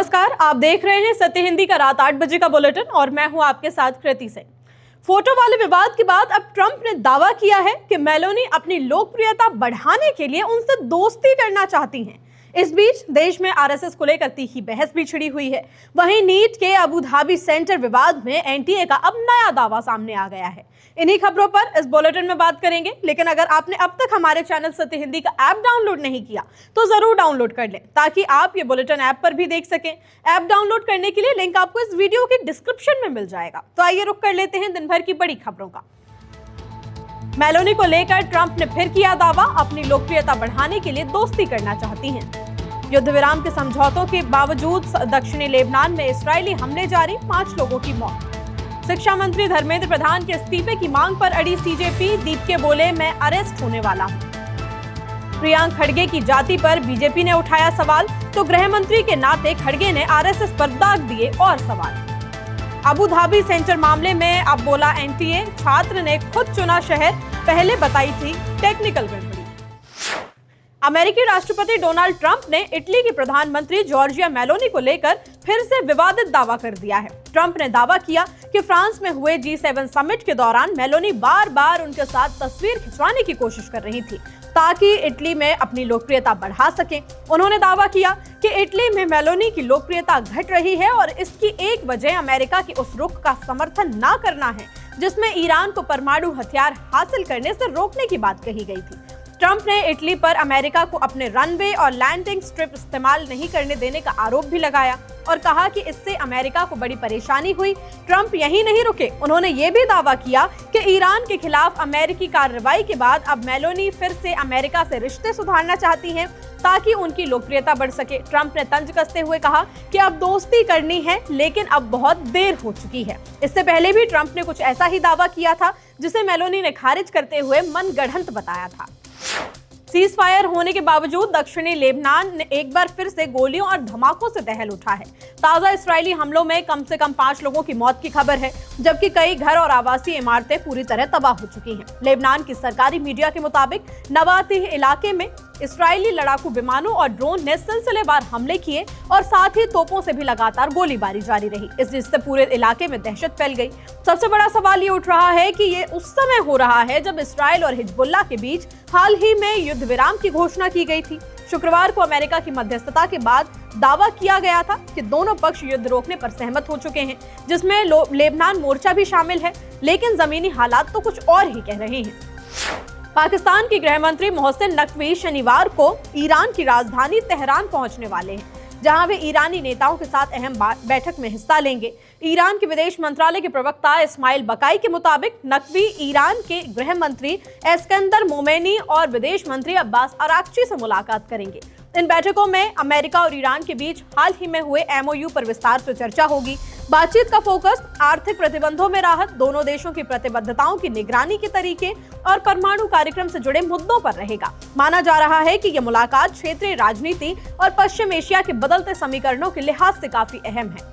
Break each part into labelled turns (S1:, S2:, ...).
S1: नमस्कार, आप देख रहे हैं सत्य हिंदी का रात 8 बजे का बुलेटिन और मैं हूं आपके साथ कृति सिंह। फोटो वाले विवाद के बाद अब ट्रंप ने दावा किया है कि मेलोनी अपनी लोकप्रियता बढ़ाने के लिए उनसे दोस्ती करना चाहती हैं। इस बीच देश में आरएसएस को लेकर तीखी बहस भी छिड़ी हुई है। वहीं नीट के अबू धाबी सेंटर विवाद में एनटीए का अब नया दावा सामने आ गया है। इन्हीं खबरों पर इस बुलेटिन में बात करेंगे, लेकिन अगर आपने अब तक हमारे चैनल सत्य हिंदी का ऐप डाउनलोड नहीं किया तो जरूर डाउनलोड कर लें ताकि आप ये बुलेटिन ऐप पर भी देख सकें। ऐप डाउनलोड करने के लिए लिंक आपको इस वीडियो के डिस्क्रिप्शन में मिल जाएगा। तो आइए रुक कर लेते हैं दिन भर की बड़ी खबरों का। मेलोनी को लेकर ट्रंप ने फिर किया दावा, अपनी लोकप्रियता बढ़ाने के लिए दोस्ती करना चाहती हैं। युद्ध विराम के समझौतों के बावजूद दक्षिणी लेबनान में इस्राएली हमले जारी, 5 लोगों की मौत। शिक्षा मंत्री धर्मेंद्र प्रधान के इस्तीफे की मांग पर अड़ी सीजेपी, दीपके बोले मैं अरेस्ट होने वाला हूं। प्रियंक खड़गे की जाति पर बीजेपी ने उठाया सवाल, तो गृह मंत्री के नाते खड़गे ने आरएसएस पर दाग दिए और सवाल। अबू धाबी सेंटर मामले में अब बोला एनटीए, छात्र ने खुद चुना शहर, पहले बताई थी टेक्निकल गड़बड़ी। अमेरिकी राष्ट्रपति डोनाल्ड ट्रंप ने इटली की प्रधानमंत्री जॉर्जिया मेलोनी को लेकर फिर से विवादित दावा कर दिया है। ट्रंप ने दावा किया कि फ्रांस में हुए G7 समिट के दौरान मेलोनी बार बार उनके साथ तस्वीर खिंचवाने की कोशिश कर रही थी ताकि इटली में अपनी लोकप्रियता बढ़ा सके। उन्होंने दावा किया कि इटली में मेलोनी की लोकप्रियता घट रही है और इसकी एक वजह अमेरिका के उस रुख का समर्थन न करना है जिसमें ईरान को परमाणु हथियार हासिल करने से रोकने की बात कही गई थी। ट्रंप ने इटली पर अमेरिका को अपने रनवे और लैंडिंग स्ट्रिप इस्तेमाल नहीं करने देने का आरोप भी लगाया और कहा कि इससे अमेरिका को बड़ी परेशानी हुई। ट्रंप यहीं नहीं रुके, उन्होंने ये भी दावा किया कि ईरान के खिलाफ अमेरिकी कार्रवाई के बाद अब मेलोनी फिर से अमेरिका से रिश्ते सुधारना चाहती हैं ताकि उनकी लोकप्रियता बढ़ सके। ट्रंप ने तंज कसते हुए कहा कि अब दोस्ती करनी है, लेकिन अब बहुत देर हो चुकी है। इससे पहले भी ट्रंप ने कुछ ऐसा ही दावा किया था जिसे मेलोनी ने खारिज करते हुए मनगढ़ंत बताया था। सीज फायर होने के बावजूद दक्षिणी लेबनान ने एक बार फिर से गोलियों और धमाकों से दहल उठा है। ताजा इस्राएली हमलों में कम से कम 5 लोगों की मौत की खबर है, जबकि कई घर और आवासीय इमारतें पूरी तरह तबाह हो चुकी हैं। लेबनान की सरकारी मीडिया के मुताबिक नवातीह इलाके में इस्राएली लड़ाकू विमानों और ड्रोन ने सिलसिलेवार हमले किए और साथ ही तोपों से भी लगातार गोलीबारी जारी रही। इससे पूरे इलाके में दहशत फैल गई। सबसे बड़ा सवाल ये उठ रहा है कि ये उस समय हो रहा है जब इस्राएल और हिजबुल्लाह के बीच हाल ही में युद्ध विराम की घोषणा की गई थी। शुक्रवार को अमेरिका की मध्यस्थता के बाद दावा किया गया था कि दोनों पक्ष युद्ध रोकने पर सहमत हो चुके हैं, जिसमें लेबनान मोर्चा भी शामिल है, लेकिन जमीनी हालात तो कुछ और ही कह रहे हैं। पाकिस्तान की गृह मंत्री मोहसिन नकवी शनिवार को ईरान की राजधानी तेहरान पहुंचने वाले हैं, जहां वे ईरानी नेताओं के साथ अहम बैठक में हिस्सा लेंगे। ईरान के विदेश मंत्रालय के प्रवक्ता इस्माइल बकाई के मुताबिक नकवी ईरान के गृह मंत्री एस्कंदर मोमेनी और विदेश मंत्री अब्बास अराक्ची से मुलाकात करेंगे। इन बैठकों में अमेरिका और ईरान के बीच हाल ही में हुए MOU पर विस्तार से चर्चा होगी। बातचीत का फोकस आर्थिक प्रतिबंधों में राहत, दोनों देशों की प्रतिबद्धताओं की निगरानी के तरीके और परमाणु कार्यक्रम से जुड़े मुद्दों पर रहेगा। माना जा रहा है कि यह मुलाकात क्षेत्रीय राजनीति और पश्चिम एशिया के बदलते समीकरणों के लिहाज से काफी अहम है।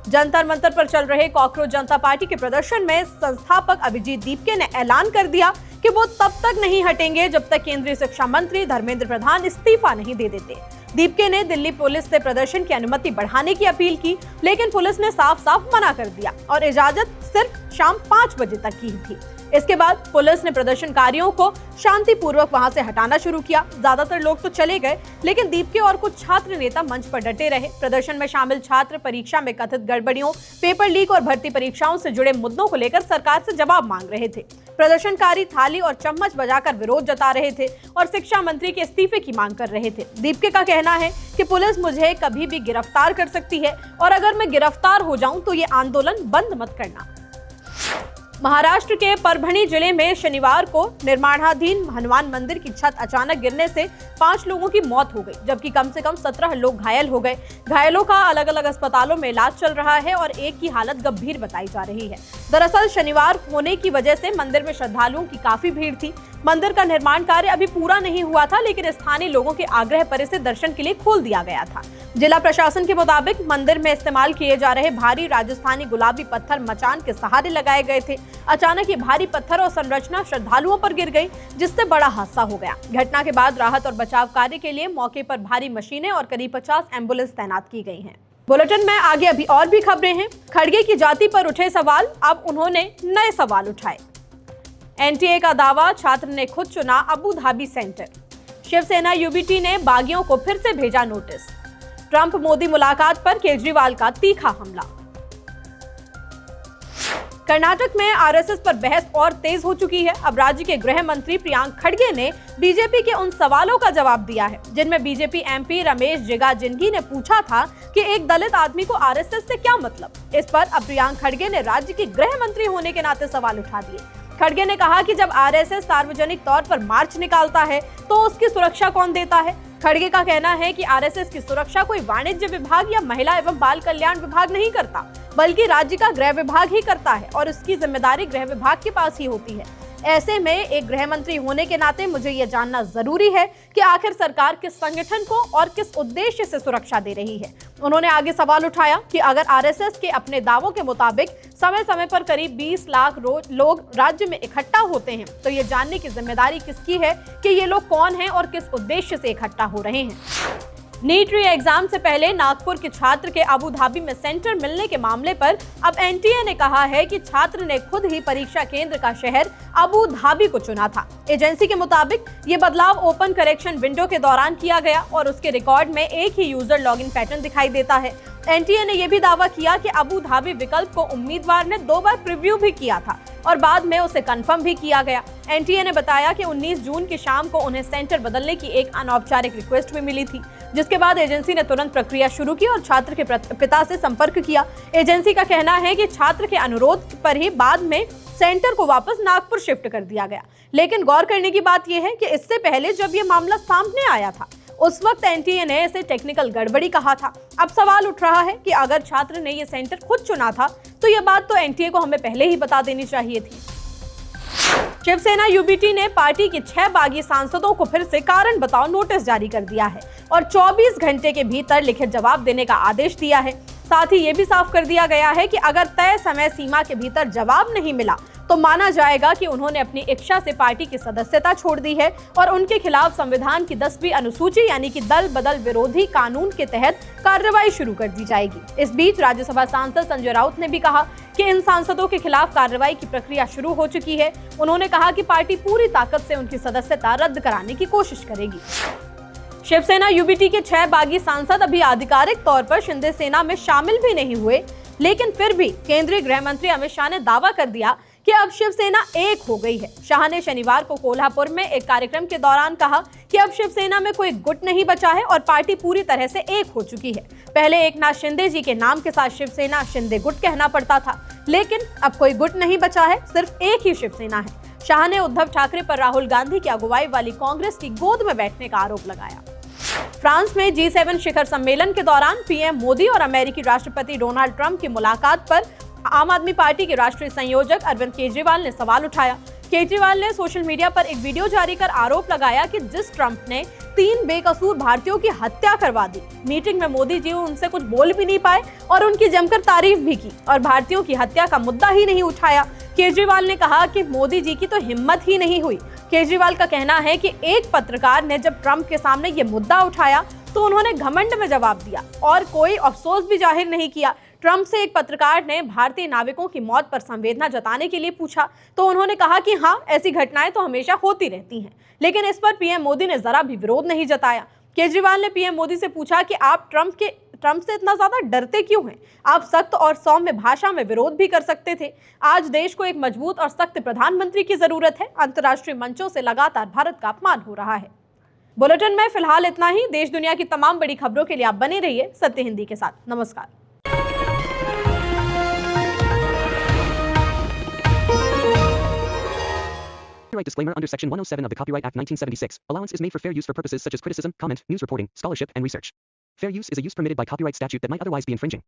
S1: जंतर मंतर पर चल रहे कॉकरोच जनता पार्टी के प्रदर्शन में संस्थापक अभिजीत दीपके ने ऐलान कर दिया कि वो तब तक नहीं हटेंगे जब तक केंद्रीय शिक्षा मंत्री धर्मेंद्र प्रधान इस्तीफा नहीं दे देते। दीपके ने दिल्ली पुलिस से प्रदर्शन की अनुमति बढ़ाने की अपील की, लेकिन पुलिस ने साफ साफ मना कर दिया और इजाजत सिर्फ शाम 5 बजे तक की थी। इसके बाद पुलिस ने प्रदर्शनकारियों को शांतिपूर्वक वहां से हटाना शुरू किया। ज्यादातर लोग तो चले गए, लेकिन दीपके और कुछ छात्र नेता मंच पर डटे रहे। प्रदर्शन में शामिल छात्र परीक्षा में कथित गड़बड़ियों, पेपर लीक और भर्ती परीक्षाओं से जुड़े मुद्दों को लेकर सरकार से जवाब मांग रहे थे। प्रदर्शनकारी थाली और चम्मच बजाकर विरोध जता रहे थे और शिक्षा मंत्री के इस्तीफे की मांग कर रहे थे। दीपके का कहना है कि पुलिस मुझे कभी भी गिरफ्तार कर सकती है और अगर मैं गिरफ्तार हो जाऊं तो ये आंदोलन बंद मत करना। महाराष्ट्र के परभणी जिले में शनिवार को निर्माणाधीन हनुमान मंदिर की छत अचानक गिरने से 5 लोगों की मौत हो गई, जबकि कम से कम 17 लोग घायल हो गए। घायलों का अलग अलग अस्पतालों में इलाज चल रहा है और एक की हालत गंभीर बताई जा रही है। दरअसल शनिवार होने की वजह से मंदिर में श्रद्धालुओं की काफी भीड़ थी। मंदिर का निर्माण कार्य अभी पूरा नहीं हुआ था, लेकिन स्थानीय लोगों के आग्रह पर इसे दर्शन के लिए खोल दिया गया था। जिला प्रशासन के मुताबिक मंदिर में इस्तेमाल किए जा रहे भारी राजस्थानी गुलाबी पत्थर मचान के सहारे लगाए गए थे। अचानक ये भारी पत्थर और संरचना श्रद्धालुओं पर गिर गई, जिससे बड़ा हादसा हो गया। घटना के बाद राहत और बचाव कार्य के लिए मौके पर भारी मशीनें और करीब 50 एम्बुलेंस तैनात की गई हैं। बुलेटिन में आगे अभी और भी खबरें हैं। खड़गे की जाति पर उठे सवाल, अब उन्होंने नए सवाल उठाए। एनटीए का दावा, छात्र ने खुद चुना Abu Dhabi centre. Shivsena UBT ने बागियों को फिर से भेजा नोटिस। ट्रंप मोदी मुलाकात पर केजरीवाल का तीखा हमला। कर्नाटक में आरएसएस पर बहस और तेज हो चुकी है। अब राज्य के गृह मंत्री प्रियांक खड़गे ने बीजेपी के उन सवालों का जवाब दिया है जिनमें बीजेपी एमपी रमेश जिगाजिंगी ने पूछा था कि एक दलित आदमी को आरएसएस से क्या मतलब। इस पर अब प्रियांक खड़गे ने राज्य के गृह मंत्री होने के नाते सवाल उठा दिए। खड़गे ने कहा कि जब आरएसएस सार्वजनिक तौर पर मार्च निकालता है तो उसकी सुरक्षा कौन देता है। खड़गे का कहना है कि आरएसएस की सुरक्षा कोई वाणिज्य विभाग या महिला एवं बाल कल्याण विभाग नहीं करता, बल्कि राज्य का गृह विभाग ही करता है और इसकी जिम्मेदारी गृह विभाग के पास ही होती है। ऐसे में एक गृह मंत्री होने के नाते मुझे ये जानना जरूरी है कि आखिर सरकार किस संगठन को और किस उद्देश्य से सुरक्षा दे रही है। उन्होंने आगे सवाल उठाया कि अगर आरएसएस के अपने दावों के मुताबिक समय समय पर करीब 20 लाख लोग राज्य में इकट्ठा होते हैं तो ये जानने की जिम्मेदारी किसकी है कि ये लोग कौन हैं और किस उद्देश्य से इकट्ठा हो रहे हैं। नीट री एग्जाम से पहले नागपुर के छात्र के अबू धाबी में सेंटर मिलने के मामले पर अब एनटीए ने कहा है कि छात्र ने खुद ही परीक्षा केंद्र का शहर अबू धाबी को चुना था। एजेंसी के मुताबिक ये बदलाव ओपन करेक्शन विंडो के दौरान किया गया और उसके रिकॉर्ड में एक ही यूजर लॉगिन पैटर्न दिखाई देता है। एनटीए ने यह भी दावा किया कि अबू धाबी विकल्प को उम्मीदवार ने 2 बार प्रीव्यू भी किया था और बाद में उसे कंफर्म भी किया गया। एनटीए ने बताया कि 19 जून की शाम को उन्हें सेंटर बदलने की एक अनौपचारिक रिक्वेस्ट भी मिली थी, जिसके बाद एजेंसी ने तुरंत प्रक्रिया शुरू की और छात्र के पिता से संपर्क किया। एजेंसी का कहना है कि छात्र के अनुरोध पर ही बाद में सेंटर को वापस नागपुर शिफ्ट कर दिया गया। लेकिन गौर करने की बात यह है कि इससे पहले जब ये मामला सामने आया था उस वक्त एनटीए ने इसे टेक्निकल गड़बड़ी कहा था। अब सवाल उठ रहा है कि अगर छात्र ने ये सेंटर खुद चुना था तो ये बात तो एनटीए को हमें पहले ही बता देनी चाहिए थी। शिवसेना यूबीटी ने पार्टी के 6 बागी सांसदों को फिर से कारण बताओ नोटिस जारी कर दिया है और 24 घंटे के भीतर लिखित जवाब देने का आदेश दिया है। साथ ही ये भी साफ कर दिया गया है कि अगर तय समय सीमा के भीतर जवाब नहीं मिला तो माना जाएगा कि उन्होंने अपनी इच्छा से पार्टी की सदस्यता छोड़ दी है और उनके खिलाफ संविधान की 10वीं अनुसूची यानी कि दल बदल विरोधी कानून के तहत कार्रवाई शुरू कर दी जाएगी। इस बीच राज्यसभा सांसद संजय राउत ने भी कहा कि इन सांसदों के खिलाफ कार्रवाई की प्रक्रिया शुरू हो चुकी है। उन्होंने कहा कि पार्टी पूरी ताकत से उनकी सदस्यता रद्द कराने की कोशिश करेगी। शिवसेना यूबीटी के 6 बागी सांसद अभी आधिकारिक तौर पर शिंदे सेना में शामिल भी नहीं हुए, लेकिन फिर भी केंद्रीय गृह मंत्री अमित शाह ने दावा कर दिया कि अब शिवसेना एक हो गई है। शाह ने शनिवार को कोल्हापुर में एक कार्यक्रम के दौरान कहा कि अब शिवसेना में कोई गुट नहीं बचा है और पार्टी पूरी तरह से एक हो चुकी है। पहले एकनाथ शिंदे जी के नाम के साथ शिवसेना शिंदे गुट कहना पड़ता था, लेकिन अब कोई गुट नहीं बचा है, सिर्फ एक ही शिवसेना है। शाह ने उद्धव ठाकरे पर राहुल गांधी की अगुवाई वाली कांग्रेस की गोद में बैठने का आरोप लगाया। फ्रांस में G7 शिखर सम्मेलन के दौरान पीएम मोदी और अमेरिकी राष्ट्रपति डोनाल्ड ट्रंप की मुलाकात पर आम आदमी पार्टी के राष्ट्रीय संयोजक अरविंद केजरीवाल ने सवाल उठाया। केजरीवाल ने सोशल मीडिया पर एक वीडियो जारी कर आरोप लगाया कि जिस ट्रंप ने 3 बेकसूर भारतीयों की हत्या करवा दी, मीटिंग में मोदी जी उनसे कुछ बोल भी नहीं पाए और उनकी जमकर तारीफ भी की और भारतीयों की हत्या का मुद्दा ही नहीं उठाया। केजरीवाल ने कहा कि मोदी जी की तो हिम्मत ही नहीं हुई। केजरीवाल का कहना है कि एक पत्रकार ने जब ट्रंप के सामने ये मुद्दा उठाया तो उन्होंने घमंड में जवाब दिया और कोई अफसोस भी जाहिर नहीं किया। ट्रंप से एक पत्रकार ने भारतीय नाविकों की मौत पर संवेदना जताने के लिए पूछा तो उन्होंने कहा कि हाँ, ऐसी घटनाएं तो हमेशा होती रहती हैं, लेकिन इस पर पीएम मोदी ने जरा भी विरोध नहीं जताया। केजरीवाल ने पीएम मोदी से पूछा कि आप ट्रंप से इतना ज्यादा डरते क्यों हैं? आप सख्त और सौम्य भाषा में विरोध भी कर सकते थे। आज देश को एक मजबूत और सख्त प्रधानमंत्री की जरूरत है। अंतर्राष्ट्रीय मंचों से लगातार भारत का अपमान हो रहा है। बुलेटिन में फिलहाल इतना ही। देश दुनिया की तमाम बड़ी खबरों के लिए आप बने रहिए सत्य हिंदी के साथ। नमस्कार।
S2: Copyright disclaimer under Section 107 of the Copyright Act 1976. Allowance is made for fair use for purposes such as criticism, comment, news reporting, scholarship, and research. Fair use is a use permitted by copyright statute that might otherwise be infringing.